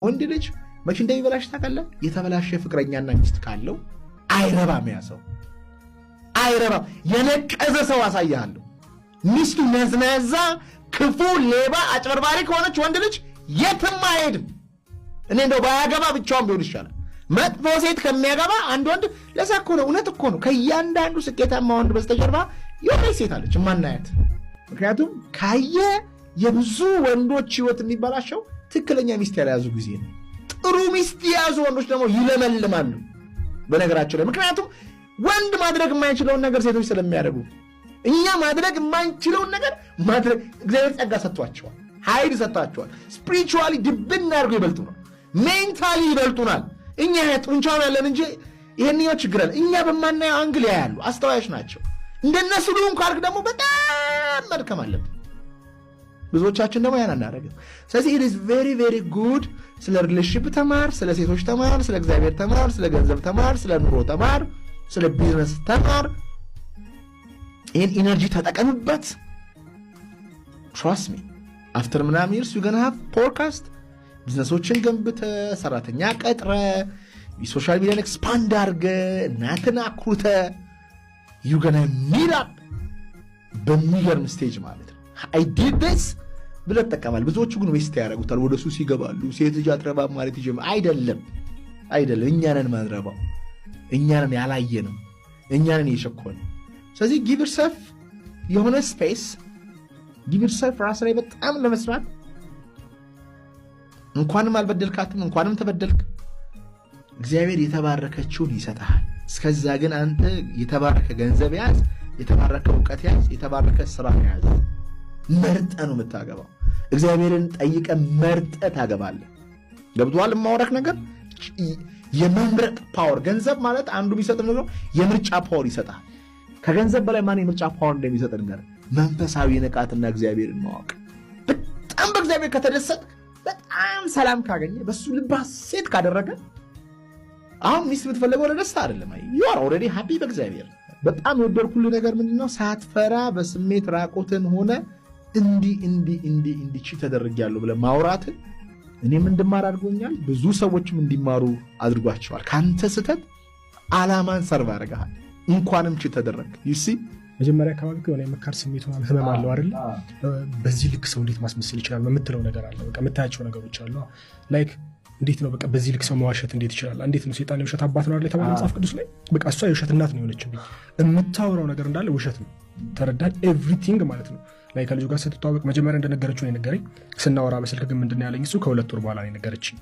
ወንድ ልጅ መቼ እንደሚበላሽ ታውቃለህ? የተበላሸ ፍቅረኛና ሚስት ካለው አይረባም። ያሰው አይረባም። የነቀዘ ሰው አሳያለሁ። ሚስቱ ነዝነዛ፣ ክፉ፣ ሌባ፣ አጭበርባሪ ከሆነች ወንድ ልጅ የትም አይሄድም። እኔ እንደው ባያገባ ብቻውን ቢሆን ይሻላል መጥፎ ሴት ከሚያገባ አንድ ወንድ። ለዛ እኮ ነው፣ እውነት እኮ ነው። ከእያንዳንዱ ስኬታማ ወንድ በስተጀርባ የሆነች ሴት አለች ማናያት። ምክንያቱም ካየ የብዙ ወንዶች ህይወት የሚበላሸው ትክክለኛ ሚስት ያልያዙ ጊዜ ነው። ጥሩ ሚስት የያዙ ወንዶች ደግሞ ይለመልማሉ በነገራቸው ላይ። ምክንያቱም ወንድ ማድረግ የማይችለውን ነገር ሴቶች ስለሚያደርጉ፣ እኛ ማድረግ የማንችለውን ነገር ማድረግ እግዚአብሔር ጸጋ ሰጥቷቸዋል፣ ኃይል ሰጥቷቸዋል። ስፒሪቹዋሊ ድብን አድርጎ ይበልጡናል፣ ሜንታሊ ይበልጡናል። እኛ ጡንቻውን ያለን እንጂ ይሄንኛው ችግር አለ። እኛ በማናየው አንግል ያያሉ፣ አስተዋዮች ናቸው። እንደነሱ ልሁን ካልክ ደግሞ በጣም መድከም አለብን። ብዙዎቻችን ደግሞ ያን አናደርግም። ስለዚህ it is very very good ስለ ሪሌሽንሺፕ ተማር፣ ስለ ሴቶች ተማር፣ ስለ እግዚአብሔር ተማር፣ ስለ ገንዘብ ተማር፣ ስለ ኑሮ ተማር፣ ስለ ቢዝነስ ተማር። ይህን ኢነርጂ ተጠቀምበት። trust me after ምናምን years you gonna have podcast ቢዝነሶችን ገንብተ፣ ሰራተኛ ቀጥረ፣ የሶሻል ሚዲያን ኤክስፓንድ አድርገ፣ እናትን አኩርተ you gonna meet up በሚገርም ስቴጅ ማለት ነው። I did this ብለህ ተጠቀማል። ብዙዎቹ ግን ዌስት ያደርጉታል፣ ወደ ሱስ ይገባሉ። ሴት ልጅ አትረባም ማለት ይጀምራል። አይደለም እኛ ነን ማንረባው፣ እኛ ነን ያላየነው፣ እኛ ነን የሸኮነው። ስለዚህ give yourself የሆነ ስፔስ፣ give yourself ራስ ላይ በጣም ለመስራት። እንኳንም አልበደልካትም፣ እንኳንም ተበደልክ፣ እግዚአብሔር የተባረከችውን ይሰጣል። እስከዛ ግን አንተ የተባረከ ገንዘብ ያዝ፣ የተባረከ እውቀት ያዝ፣ የተባረከ ስራ ያዝ። መርጠ ነው የምታገባው። እግዚአብሔርን ጠይቀ መርጠ ታገባለህ። ገብቶሃል? የማወራክ ነገር የመምረጥ ፓወር። ገንዘብ ማለት አንዱ የሚሰጥ ነገር የምርጫ ፓወር ይሰጣል። ከገንዘብ በላይ ማን የምርጫ ፓወር እንደሚሰጥ ነገር መንፈሳዊ ንቃትና እግዚአብሔርን ማወቅ። በጣም በእግዚአብሔር ከተደሰት፣ በጣም ሰላም ካገኘ፣ በሱ ልብ ሐሴት ካደረገ፣ አሁን ሚስት የምትፈልገው ለደስታ አይደለም። you are already happy በእግዚአብሔር። በጣም የወደድኩልህ ነገር ምንድነው? ሳትፈራ በስሜት ራቆትን ሆነ እንዲህ ተደርጊያለሁ ብለህ ማውራትን እኔም እንድማር አድርጎኛል። ብዙ ሰዎችም እንዲማሩ አድርጓቸዋል። ካንተ ስተት ዓላማን ሰርቭ አድርገሃል። እንኳንም ተደረግ። you see መጀመሪያ አካባቢ ከሆነ የመካር ስሜት ሆነ ህመም አለው አይደል? በዚህ ልክ ሰው እንዴት ማስመሰል ይችላል የምትለው ነገር አለ። በቃ የምታያቸው ነገሮች አሉ። ላይክ እንዴት ነው በቃ በዚህ ልክ ሰው መዋሸት እንዴት ይችላል? እንዴት ነው ሰይጣን የውሸት አባት ነው አይደል የተባለው መጽሐፍ ቅዱስ ላይ? በቃ እሷ የውሸት እናት ነው የሆነችብኝ። የምታወራው ነገር እንዳለ ውሸት ነው። ተረዳህ? ኤቭሪቲንግ ማለት ነው። ላይ ከልጁ ጋር ስትተዋወቅ መጀመሪያ እንደነገረችው ነው የነገረኝ። ስናወራ በስልክ ግን ምንድን ነው ያለኝ እሱ ከ2 ወር በኋላ ነው የነገረችኝ።